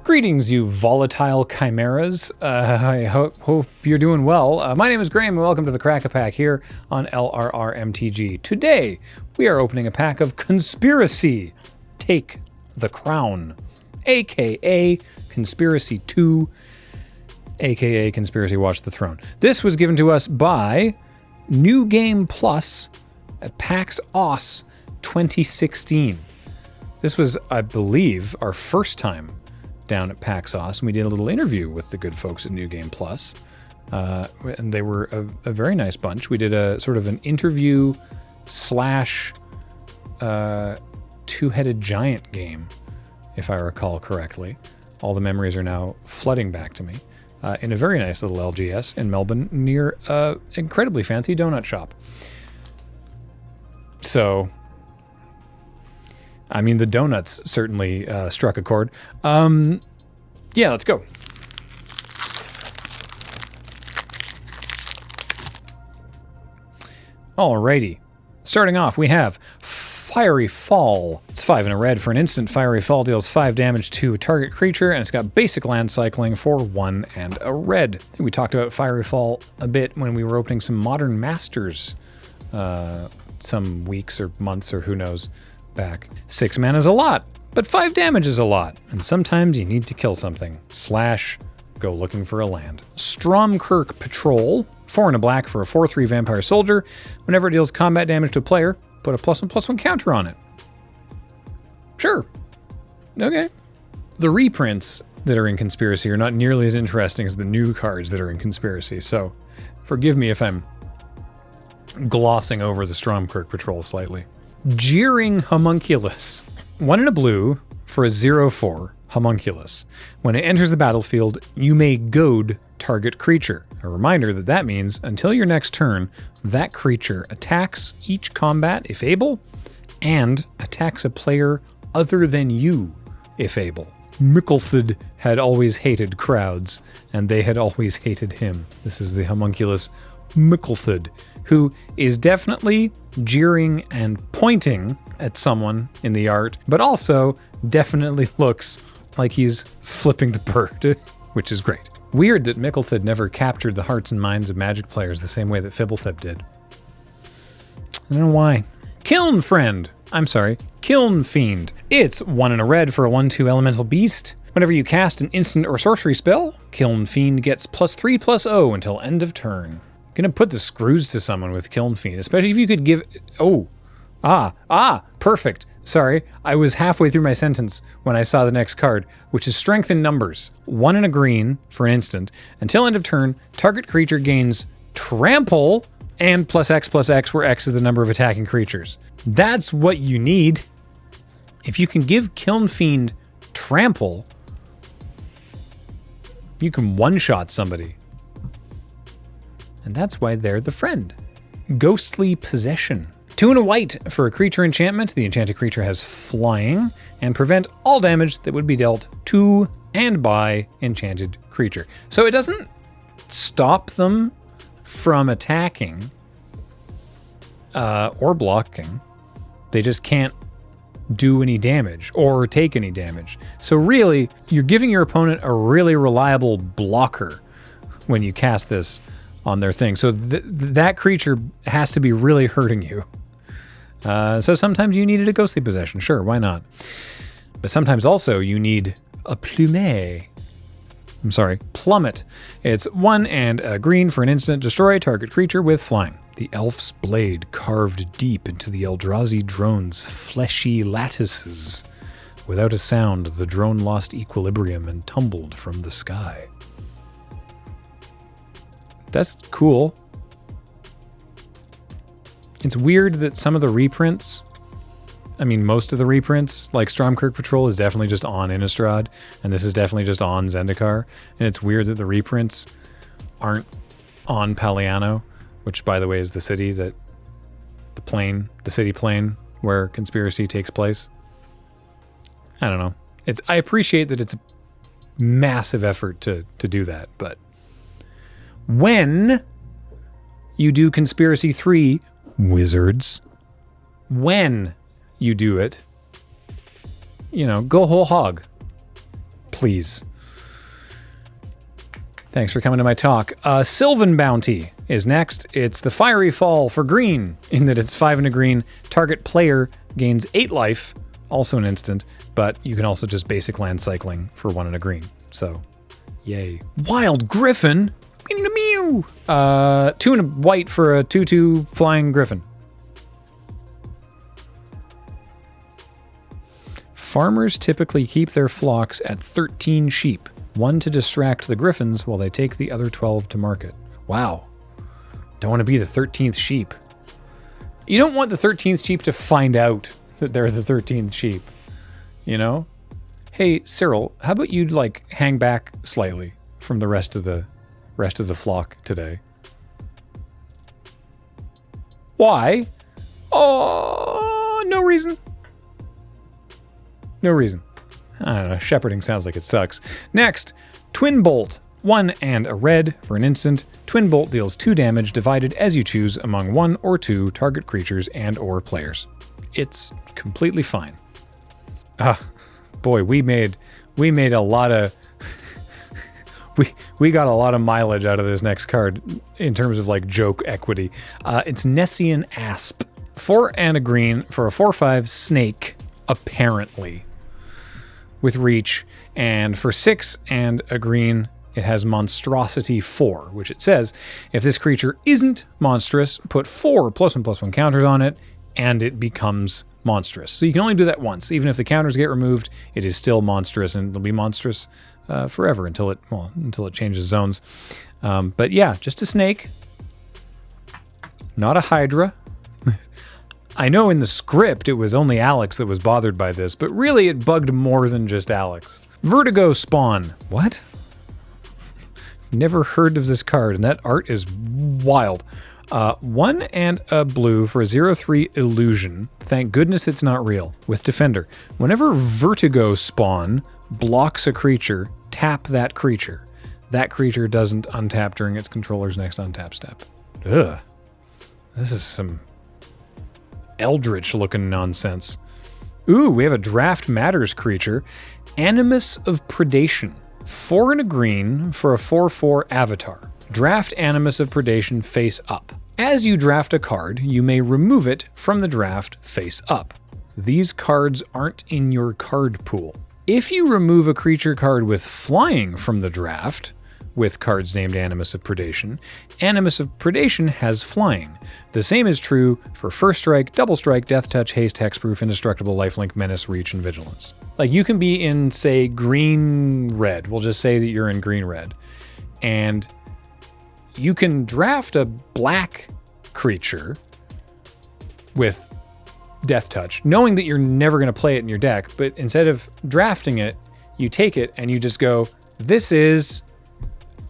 Greetings, you volatile chimeras. I hope you're doing well. My name is Graham, and welcome to the Crack-A-Pack here on LRRMTG. Today, we are opening a pack of Conspiracy Take the Crown, aka Conspiracy 2, aka Conspiracy Watch the Throne. This was given to us by New Game Plus at PAX Aus 2016. This was, I believe, our first time down at PAX Aus, and we did a little interview with the good folks at New Game Plus, and they were a very nice bunch. We did a sort of an interview slash two-headed giant game, if I recall correctly. All the memories are now flooding back to me, in a very nice little LGS in Melbourne near an incredibly fancy donut shop. So, I mean, the donuts certainly struck a chord. Yeah, let's go. Alrighty. Starting off, we have Fiery Fall. It's 5 and a red. For an instant, Fiery Fall deals 5 damage to a target creature, and it's got basic land cycling for 1 and a red. I think we talked about Fiery Fall a bit when we were opening some Modern Masters some weeks or months or who knows back. 6 mana is a lot, but 5 damage is a lot, and sometimes you need to kill something. Slash, go looking for a land. Stromkirk Patrol, 4 and a black for a 4/3 vampire soldier. Whenever it deals combat damage to a player, put a +1/+1 counter on it. Sure. Okay. The reprints that are in Conspiracy are not nearly as interesting as the new cards that are in Conspiracy, so forgive me if I'm glossing over the Stromkirk Patrol slightly. Jeering Homunculus. 1 and a blue for a 0/4 Homunculus. When it enters the battlefield, you may goad target creature. A reminder that means until your next turn, that creature attacks each combat if able, and attacks a player other than you if able. Micklethid had always hated crowds, and they had always hated him. This is the Homunculus Micklethid, who is definitely jeering and pointing at someone in the art, but also definitely looks like he's flipping the bird, which is great. Weird that Micklethid never captured the hearts and minds of Magic players the same way that Fibblethip did. I don't know why. Kiln Fiend. It's 1 and a red for a 1/2 elemental beast. Whenever you cast an instant or sorcery spell, Kiln Fiend gets +3/+0 until end of turn. Gonna put the screws to someone with Kiln Fiend, especially if you could give... perfect. Sorry, I was halfway through my sentence when I saw the next card, which is Strength in Numbers. 1 and a green for an instant. Until end of turn, target creature gains Trample and +X/+X, where X is the number of attacking creatures. That's what you need. If you can give Kiln Fiend Trample, you can one-shot somebody. And that's why they're the friend. Ghostly Possession. 2 and a white for a creature enchantment. The enchanted creature has flying and prevent all damage that would be dealt to and by enchanted creature. So it doesn't stop them from attacking or blocking. They just can't do any damage or take any damage. So really, you're giving your opponent a really reliable blocker when you cast this on their thing. So that creature has to be really hurting you. So sometimes you needed a Ghostly Possession. Sure, why not? But sometimes also you need a Plummet. It's 1 and a green for an instant. Destroy target creature with flying. The Elf's Blade carved deep into the Eldrazi drone's fleshy lattices. Without a sound, the drone lost equilibrium and tumbled from the sky. That's cool. It's weird that some of the reprints, I mean, most of the reprints, like Stromkirk Patrol is definitely just on Innistrad, and this is definitely just on Zendikar, and it's weird that the reprints aren't on Paliano, which, by the way, is the city that, the city plane where Conspiracy takes place. I don't know. I appreciate that it's a massive effort to do that, but when you do Conspiracy 3, Wizards, when you do it, go whole hog. Please. Thanks for coming to my talk. Sylvan Bounty is next. It's the Fiery Fall for green, in that it's 5 and a green. Target player gains 8 life, also an instant, but you can also just basic land cycling for 1 and a green. So, yay. Wild Griffin? Mew. 2 and a white for a 2/2 flying griffin. Farmers typically keep their flocks at 13 sheep, 1 to distract the griffins while they take the other 12 to market. Wow. Don't want to be the 13th sheep. You don't want the 13th sheep to find out that they're the 13th sheep, you know? Hey, Cyril, how about you like hang back slightly from the rest of the flock today? Why? Oh, no reason. No reason. I don't know, shepherding sounds like it sucks. Next, Twin Bolt. 1 and a red for an instant. Twin Bolt deals 2 damage divided as you choose among 1 or 2 target creatures and or players. It's completely fine. Boy, we made a lot of we got a lot of mileage out of this next card in terms of like joke equity. It's Nessian Asp. 4 and a green for a 4/5 snake, apparently, with reach, and for 6 and a green, it has Monstrosity 4, which it says, if this creature isn't monstrous, put 4 +1/+1 counters on it, and it becomes monstrous. So you can only do that once. Even if the counters get removed, it is still monstrous, and it'll be monstrous forever until it changes zones. But yeah, just a snake, not a hydra. I know in the script it was only Alex that was bothered by this, but really it bugged more than just Alex. Vertigo Spawn. What? Never heard of this card, and that art is wild. 1 and a blue for a 0/3 illusion. Thank goodness it's not real. With Defender. Whenever Vertigo Spawn blocks a creature, tap that creature. That creature doesn't untap during its controller's next untap step. Ugh. This is some eldritch looking nonsense. Ooh, we have a Draft Matters creature. Animus of Predation. 4 and a green for a 4/4 avatar. Draft Animus of Predation face up. As you draft a card, you may remove it from the draft face up. These cards aren't in your card pool. If you remove a creature card with flying from the draft, with cards named Animus of Predation, Animus of Predation has flying. The same is true for First Strike, Double Strike, Death Touch, Haste, Hexproof, Indestructible, Lifelink, Menace, Reach, and Vigilance. Like, you can be in, say, green-red. We'll just say that you're in green-red. And you can draft a black creature with Death Touch, knowing that you're never going to play it in your deck, but instead of drafting it, you take it and you just go, this is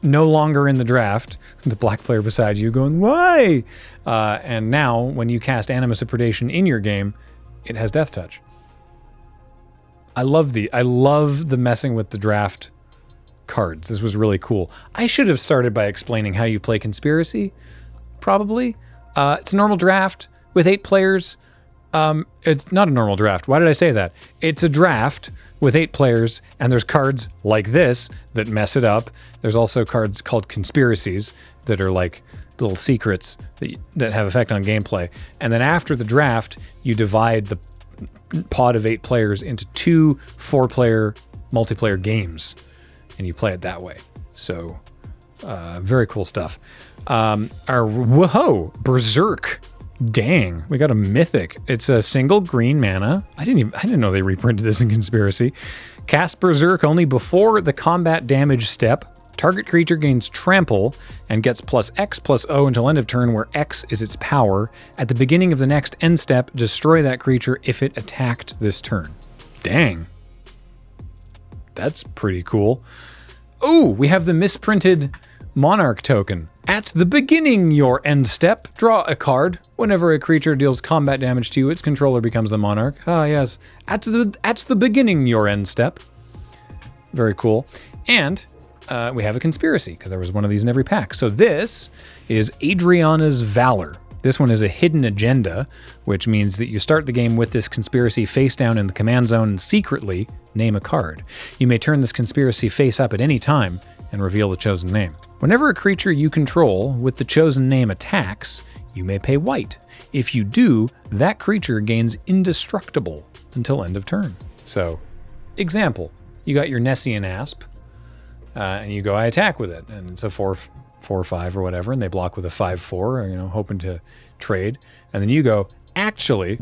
no longer in the draft. The black player beside you going, why? And now, when you cast Animus of Predation in your game, it has Death Touch. I love the messing with the draft cards. This was really cool. I should have started by explaining how you play Conspiracy, probably. It's a normal draft with 8 players. It's not a normal draft. Why did I say that? It's a draft with 8 players, and there's cards like this that mess it up. There's also cards called Conspiracies that are like little secrets that have effect on gameplay. And then after the draft, you divide the pod of 8 players into 2 4-player multiplayer games, and you play it that way. So, very cool stuff. Whoa, Berserk. Dang, we got a mythic. It's a single green mana. I didn't know they reprinted this in Conspiracy. Cast Berserk only before the combat damage step. Target creature gains trample and gets +X/+O until end of turn, where X is its power. At the beginning of the next end step, destroy that creature if it attacked this turn. Dang. That's pretty cool. Oh, we have the misprinted Monarch token. At the beginning your end step, draw a card. Whenever a creature deals combat damage to you, its controller becomes the Monarch. Ah, yes. At the beginning your end step. Very cool. And we have a Conspiracy, because there was one of these in every pack. So this is Adriana's Valor. This one is a hidden agenda, which means that you start the game with this conspiracy face down in the command zone and secretly name a card. You may turn this conspiracy face up at any time and reveal the chosen name. Whenever a creature you control with the chosen name attacks, you may pay white. If you do, that creature gains indestructible until end of turn. So, example, you got your Nessian Asp, and you go, I attack with it, and it's a 4/5 or whatever, and they block with a 5/4, you know, hoping to trade. And then you go, actually,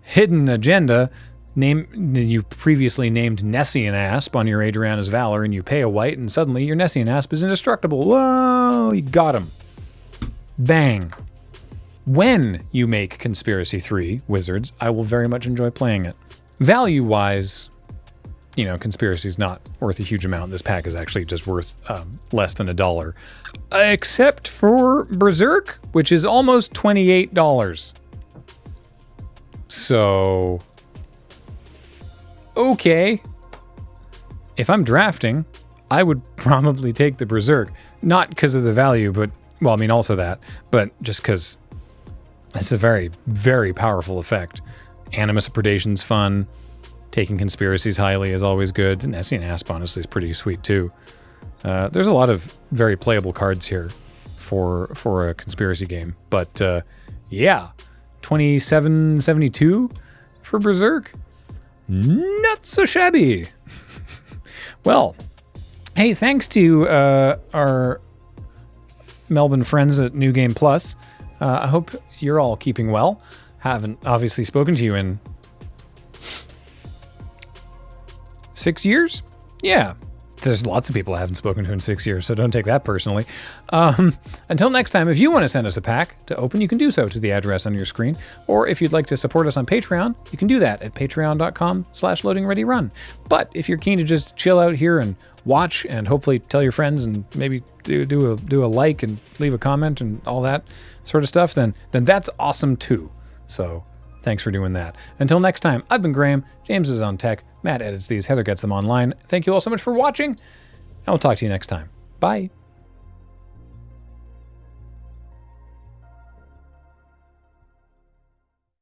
hidden agenda, you've previously named Nessian Asp on your Adriana's Valor, and you pay a white, and suddenly your Nessian Asp is indestructible. Whoa, you got him. Bang. When you make Conspiracy 3 Wizards, I will very much enjoy playing it. Value-wise, you know, Conspiracy's not worth a huge amount. This pack is actually just worth less than $1. Except for Berserk, which is almost $28. So, okay. If I'm drafting, I would probably take the Berserk. Not because of the value, but, well, I mean, also that, but just because it's a very, very powerful effect. Animus of Predation's fun. Taking Conspiracies highly is always good. And Nessian Asp, honestly, is pretty sweet, too. There's a lot of very playable cards here for a Conspiracy game. But, yeah, $27.72 for Berserk. Not so shabby. Well, hey, thanks to our Melbourne friends at New Game Plus. I hope you're all keeping well. Haven't obviously spoken to you in 6 years? Yeah. There's lots of people I haven't spoken to in 6 years, so don't take that personally. Until next time, if you want to send us a pack to open, you can do so to the address on your screen. Or if you'd like to support us on Patreon, you can do that at patreon.com/loadingreadyrun. But if you're keen to just chill out here and watch and hopefully tell your friends and maybe do a like and leave a comment and all that sort of stuff, then that's awesome too. So thanks for doing that. Until next time, I've been Graham. James is on tech. Matt edits these. Heather gets them online. Thank you all so much for watching, and we'll talk to you next time. Bye.